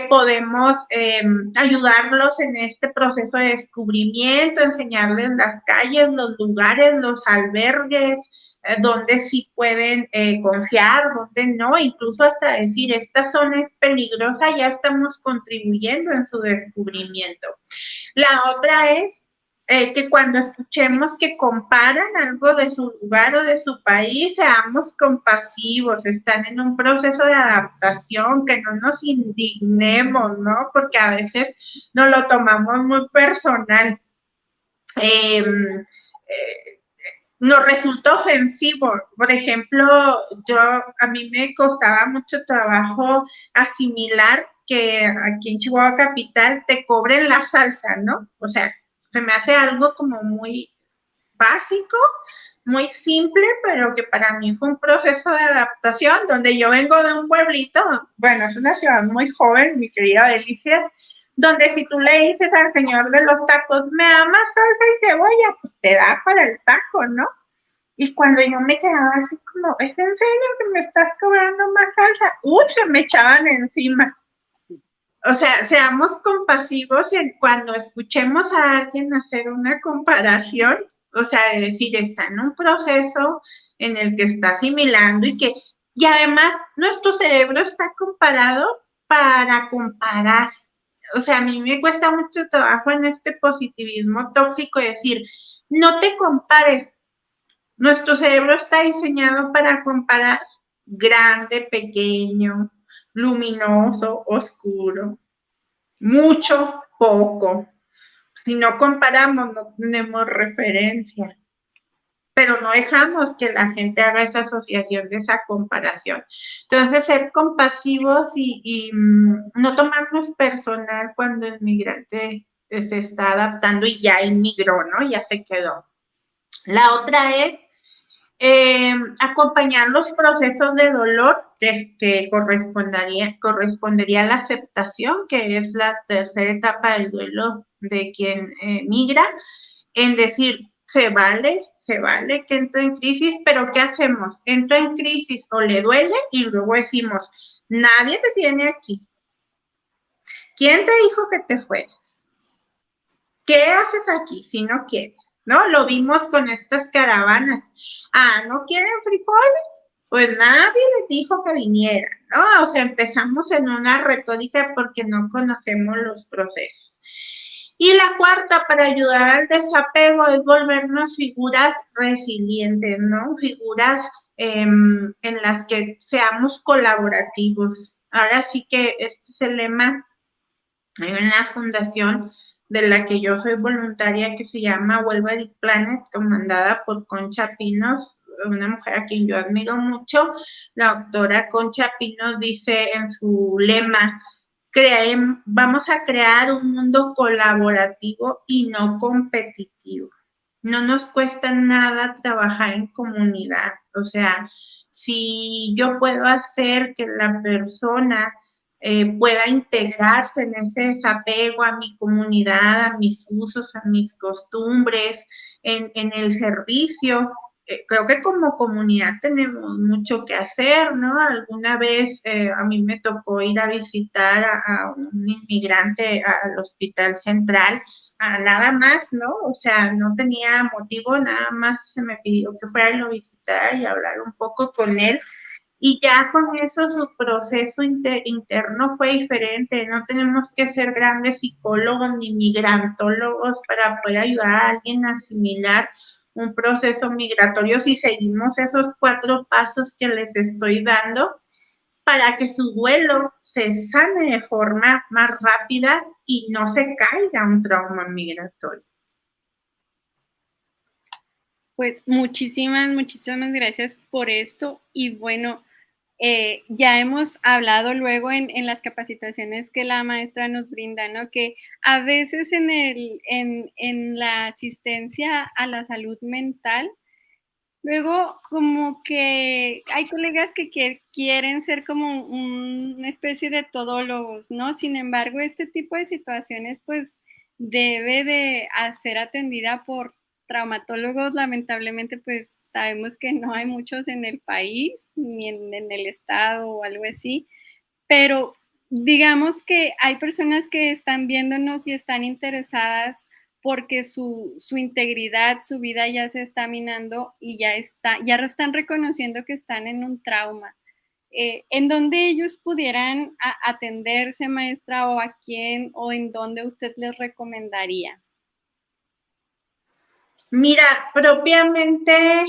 Speaker 3: podemos ayudarlos en este proceso de descubrimiento, enseñarles las calles, los lugares, los albergues, donde sí pueden confiar, donde no, incluso hasta decir, esta zona es peligrosa, ya estamos contribuyendo en su descubrimiento. La otra es que cuando escuchemos que comparan algo de su lugar o de su país, seamos compasivos, están en un proceso de adaptación, que no nos indignemos, ¿no? Porque a veces nos lo tomamos muy personal. Nos resultó ofensivo. Por ejemplo, a mí me costaba mucho trabajo asimilar que aquí en Chihuahua Capital te cobren la salsa, ¿no? O sea, se me hace algo como muy básico, muy simple, pero que para mí fue un proceso de adaptación, donde yo vengo de un pueblito, bueno, es una ciudad muy joven, mi querida Delicias, donde si tú le dices al señor de los tacos, me da más salsa y cebolla, pues te da para el taco, ¿no? Y cuando yo me quedaba así como, ¿es en serio que me estás cobrando más salsa? Se me echaban encima. O sea, seamos compasivos cuando escuchemos a alguien hacer una comparación, o sea, de decir, está en un proceso en el que está asimilando y además nuestro cerebro está comparado para comparar. O sea, a mí me cuesta mucho trabajo en este positivismo tóxico decir, no te compares. Nuestro cerebro está diseñado para comparar grande, pequeño, luminoso, oscuro, mucho, poco. Si no comparamos, no tenemos referencia. Pero no dejamos que la gente haga esa asociación de esa comparación. Entonces, ser compasivos y no tomarnos personal cuando el migrante se está adaptando y ya inmigró, ¿no? Ya se quedó. La otra es acompañar los procesos de dolor que correspondería a la aceptación, que es la tercera etapa del duelo de quien migra, en decir, se vale que entre en crisis, pero ¿qué hacemos? Entro en crisis o le duele y luego decimos, nadie te tiene aquí. ¿Quién te dijo que te fueras? ¿Qué haces aquí si no quieres? ¿No? Lo vimos con estas caravanas. ¿No quieren frijoles? Pues nadie les dijo que vinieran, ¿no? O sea, empezamos en una retórica porque no conocemos los procesos. Y la cuarta, para ayudar al desapego, es volvernos figuras resilientes, ¿no? Figuras en las que seamos colaborativos. Ahora sí que este es el lema. Hay una fundación de la que yo soy voluntaria que se llama Wolverine Planet, comandada por Concha Pinos, una mujer a quien yo admiro mucho. La doctora Concha Pinos dice en su lema, vamos a crear un mundo colaborativo y no competitivo. No nos cuesta nada trabajar en comunidad. O sea, si yo puedo hacer que la persona pueda integrarse en ese desapego a mi comunidad, a mis usos, a mis costumbres, en el servicio. Creo que como comunidad tenemos mucho que hacer, ¿no? Alguna vez a mí me tocó ir a visitar a un inmigrante al Hospital Central, nada más, ¿no? O sea, no tenía motivo, nada más se me pidió que fuera a lo visitar y hablar un poco con él. Y ya con eso su proceso interno fue diferente. No tenemos que ser grandes psicólogos ni migrantólogos para poder ayudar a alguien a asimilar un proceso migratorio si seguimos esos 4 pasos que les estoy dando para que su duelo se sane de forma más rápida y no se caiga un trauma migratorio.
Speaker 1: Pues muchísimas gracias por esto y bueno, ya hemos hablado luego en las capacitaciones que la maestra nos brinda, ¿no? Que a veces en la asistencia a la salud mental, luego como que hay colegas que quieren ser como una especie de todólogos, ¿no? Sin embargo, este tipo de situaciones pues debe de ser atendida por traumatólogos. Lamentablemente pues sabemos que no hay muchos en el país, ni en el estado o algo así, pero digamos que hay personas que están viéndonos y están interesadas porque su integridad, su vida ya se está minando y ya están reconociendo que están en un trauma. ¿En dónde ellos pudieran atenderse, maestra, o a quién, o en dónde usted les recomendaría?
Speaker 3: Mira, propiamente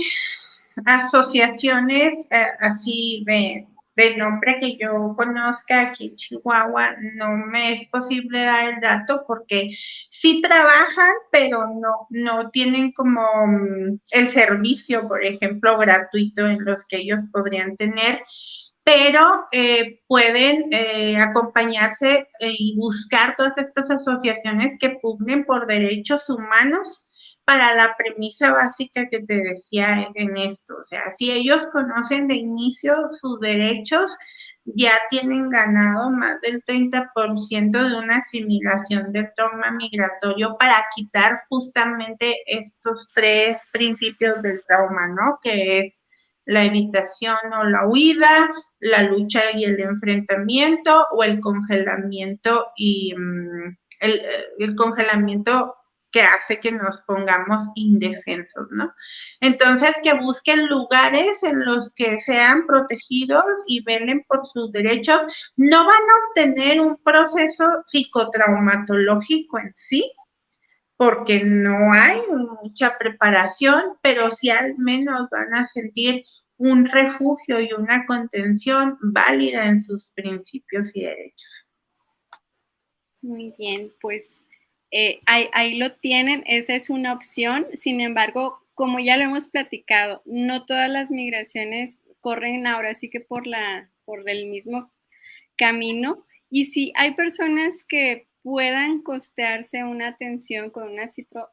Speaker 3: asociaciones así de nombre que yo conozca aquí en Chihuahua, no me es posible dar el dato porque sí trabajan, pero no tienen como el servicio, por ejemplo, gratuito en los que ellos podrían tener, pero pueden acompañarse y buscar todas estas asociaciones que pugnen por derechos humanos para la premisa básica que te decía en esto. O sea, si ellos conocen de inicio sus derechos, ya tienen ganado más del 30% de una asimilación del trauma migratorio para quitar justamente estos 3 principios del trauma, ¿no? Que es la evitación o la huida, la lucha y el enfrentamiento, o el congelamiento y el congelamiento que hace que nos pongamos indefensos, ¿no? Entonces, que busquen lugares en los que sean protegidos y velen por sus derechos. No van a obtener un proceso psicotraumatológico en sí, porque no hay mucha preparación, pero sí al menos van a sentir un refugio y una contención válida en sus principios y derechos.
Speaker 1: Muy bien, pues ahí lo tienen, esa es una opción. Sin embargo, como ya lo hemos platicado, no todas las migraciones corren ahora sí que por el mismo camino. Y si hay personas que puedan costearse una atención con una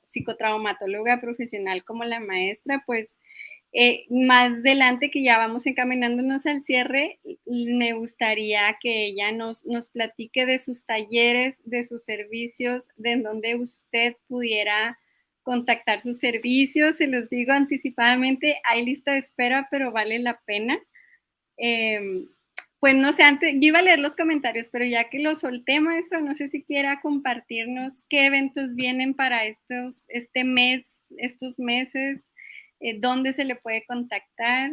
Speaker 1: psicotraumatóloga profesional como la maestra, pues más adelante que ya vamos encaminándonos al cierre, me gustaría que ella nos platique de sus talleres, de sus servicios, de en donde usted pudiera contactar sus servicios. Se los digo anticipadamente, hay lista de espera, pero vale la pena. Pues no sé, antes, yo iba a leer los comentarios, pero ya que lo solté, maestro, no sé si quiera compartirnos qué eventos vienen para este mes, estos meses, dónde se le puede contactar.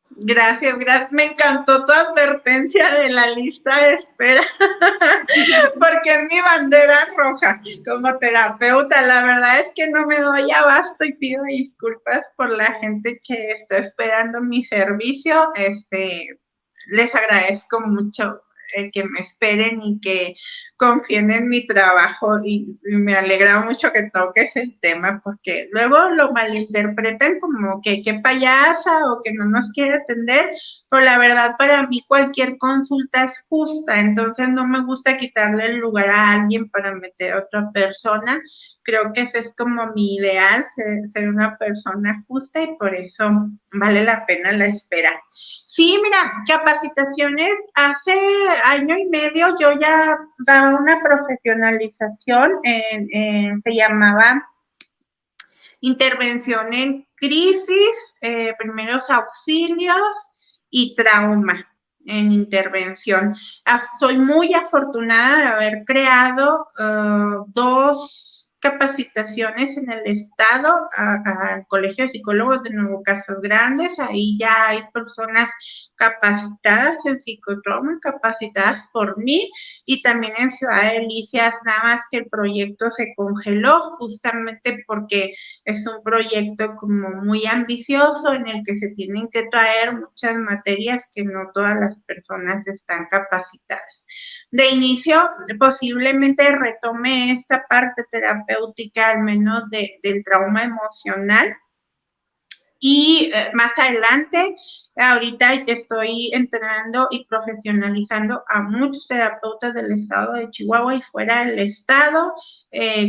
Speaker 3: Gracias. Me encantó tu advertencia de la lista de espera, porque es mi bandera roja como terapeuta. La verdad es que no me doy abasto y pido disculpas por la gente que está esperando mi servicio. Les agradezco mucho que me esperen y que confíen en mi trabajo, y me alegra mucho que toques el tema, porque luego lo malinterpretan como que qué payasa o que no nos quiere atender, pero la verdad para mí cualquier consulta es justa, entonces no me gusta quitarle el lugar a alguien para meter a otra persona. Creo que ese es como mi ideal, ser una persona justa, y por eso vale la pena la espera. Sí, mira, capacitaciones, hace año y medio yo ya daba una profesionalización, se llamaba intervención en crisis, primeros auxilios y trauma en intervención. Soy muy afortunada de haber creado 2 capacitaciones en el estado, al Colegio de Psicólogos de Nuevo Casas Grandes. Ahí ya hay personas capacitadas en psicotrauma, capacitadas por mí, y también en Ciudad de Delicias, nada más que el proyecto se congeló justamente porque es un proyecto como muy ambicioso en el que se tienen que traer muchas materias que no todas las personas están capacitadas. De inicio, posiblemente retome esta parte terapéutica, al menos del trauma emocional, y más adelante, ahorita estoy entrenando y profesionalizando a muchos terapeutas del estado de Chihuahua y fuera del estado.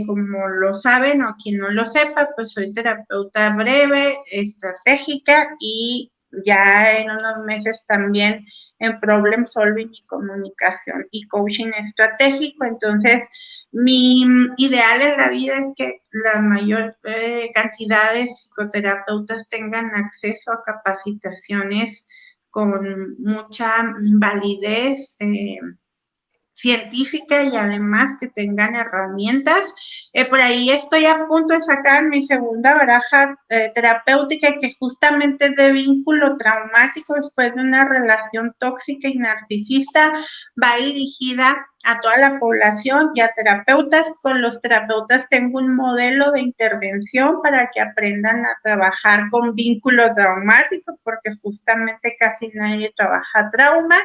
Speaker 3: Como lo saben, o quien no lo sepa, pues soy terapeuta breve, estratégica, y ya en unos meses también en problem solving y comunicación y coaching estratégico. Entonces, mi ideal en la vida es que la mayor cantidad de psicoterapeutas tengan acceso a capacitaciones con mucha validez científica, y además que tengan herramientas. Por ahí estoy a punto de sacar mi segunda baraja terapéutica, que justamente es de vínculo traumático después de una relación tóxica y narcisista. Va dirigida a toda la población y a terapeutas. Con los terapeutas tengo un modelo de intervención para que aprendan a trabajar con vínculo traumático, porque justamente casi nadie trabaja trauma.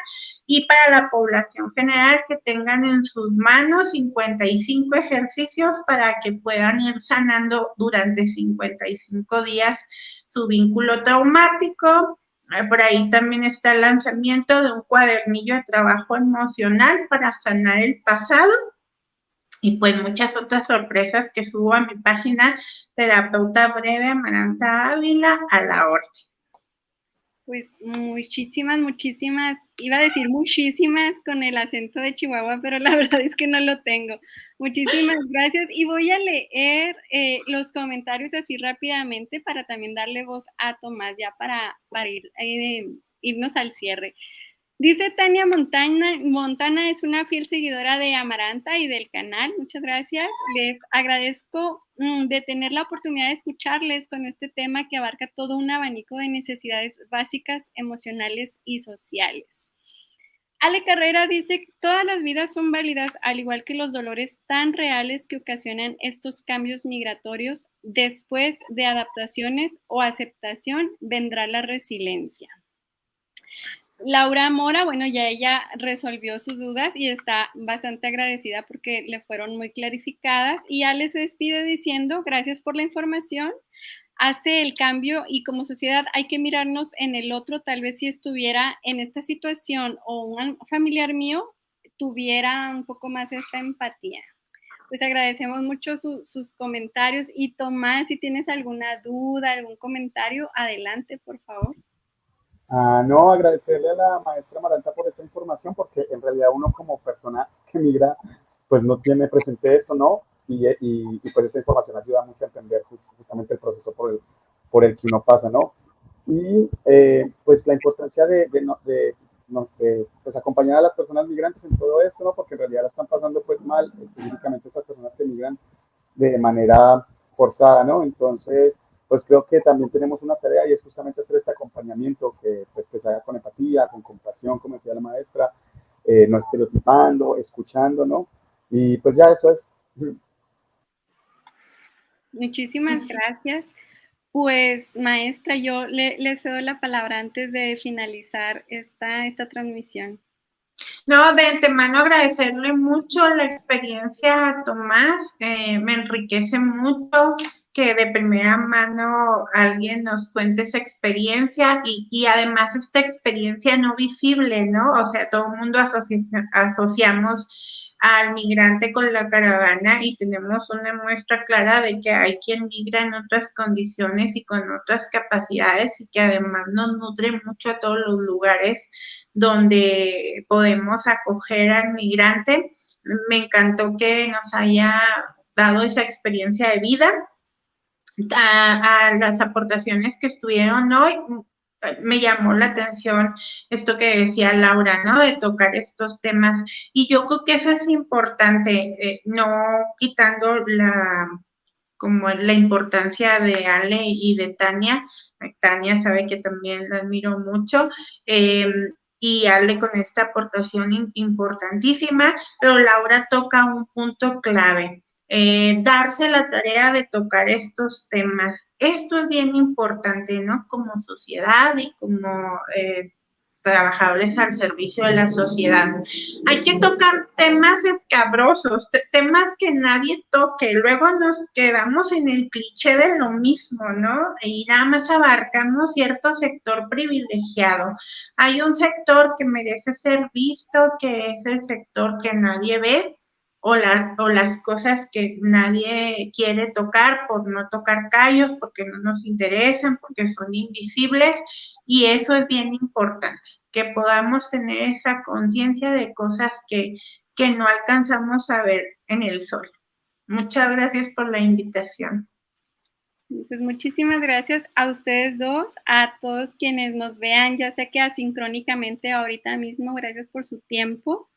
Speaker 3: Y para la población general, que tengan en sus manos 55 ejercicios para que puedan ir sanando durante 55 días su vínculo traumático. Por ahí también está el lanzamiento de un cuadernillo de trabajo emocional para sanar el pasado, y pues muchas otras sorpresas que subo a mi página Terapeuta Breve Amaranta Ávila, a la orden.
Speaker 1: Pues muchísimas, iba a decir muchísimas con el acento de Chihuahua, pero la verdad es que no lo tengo. Muchísimas gracias y voy a leer los comentarios así rápidamente para también darle voz a Tomás ya para irnos al cierre. Dice Tania Montana es una fiel seguidora de Amaranta y del canal. Muchas gracias. Les agradezco de tener la oportunidad de escucharles con este tema que abarca todo un abanico de necesidades básicas, emocionales y sociales. Ale Carrera dice, todas las vidas son válidas, al igual que los dolores tan reales que ocasionan estos cambios migratorios. Después de adaptaciones o aceptación, vendrá la resiliencia. Laura Mora, bueno, ya ella resolvió sus dudas y está bastante agradecida porque le fueron muy clarificadas. Y Ale se despide diciendo, gracias por la información, hace el cambio y como sociedad hay que mirarnos en el otro, tal vez si estuviera en esta situación o un familiar mío tuviera un poco más esta empatía. Pues agradecemos mucho sus comentarios y Tomás, si tienes alguna duda, algún comentario, adelante, por favor.
Speaker 2: No, agradecerle a la maestra Amaranta por esta información, porque en realidad uno como persona que migra, pues no tiene presente eso, ¿no? Y pues esta información ayuda mucho a entender justamente el proceso por el que uno pasa, ¿no? Y pues la importancia pues acompañar a las personas migrantes en todo esto, ¿no? Porque en realidad la están pasando pues mal, específicamente estas personas que migran de manera forzada, ¿no? Entonces, pues creo que también tenemos una tarea y es justamente hacer este acompañamiento que se haga con empatía, con compasión, como decía la maestra, no estereotipando, escuchando, ¿no? Y pues ya eso es.
Speaker 1: Muchísimas gracias. Pues, maestra, yo le cedo la palabra antes de finalizar esta transmisión.
Speaker 3: No, de antemano agradecerle mucho la experiencia a Tomás, me enriquece mucho que de primera mano alguien nos cuente esa experiencia y además esta experiencia no visible, ¿no? O sea, todo el mundo asociamos al migrante con la caravana y tenemos una muestra clara de que hay quien migra en otras condiciones y con otras capacidades y que además nos nutre mucho a todos los lugares donde podemos acoger al migrante. Me encantó que nos haya dado esa experiencia de vida. A las aportaciones que estuvieron hoy, me llamó la atención esto que decía Laura, ¿no? De tocar estos temas. Y yo creo que eso es importante, no quitando como la importancia de Ale y de Tania. Tania sabe que también la admiro mucho. Y Ale con esta aportación importantísima, pero Laura toca un punto clave. Darse la tarea de tocar estos temas. Esto es bien importante, ¿no? Como sociedad y como trabajadores al servicio de la sociedad. Hay que tocar temas escabrosos, temas que nadie toque, luego nos quedamos en el cliché de lo mismo, ¿no? Y nada más abarcamos cierto sector privilegiado. Hay un sector que merece ser visto, que es el sector que nadie ve, o las cosas que nadie quiere tocar por no tocar callos, porque no nos interesan, porque son invisibles, y eso es bien importante, que podamos tener esa conciencia de cosas que no alcanzamos a ver en el sol. Muchas gracias por la invitación.
Speaker 1: Pues muchísimas gracias a ustedes dos, a todos quienes nos vean, ya sea que asincrónicamente ahorita mismo, gracias por su tiempo.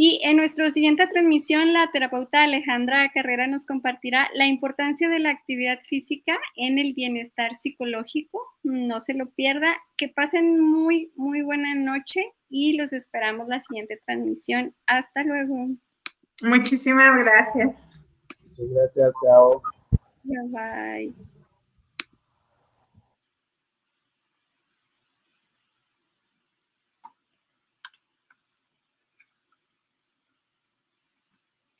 Speaker 1: Y en nuestra siguiente transmisión, la terapeuta Alejandra Carrera nos compartirá la importancia de la actividad física en el bienestar psicológico. No se lo pierda. Que pasen muy, muy buena noche y los esperamos la siguiente transmisión. Hasta luego.
Speaker 3: Muchísimas gracias.
Speaker 2: Muchas gracias, chao.
Speaker 1: Bye.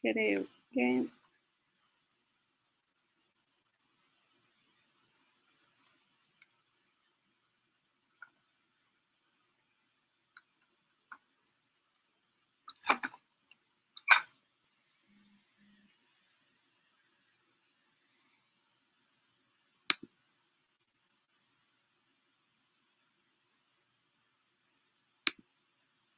Speaker 1: Creo que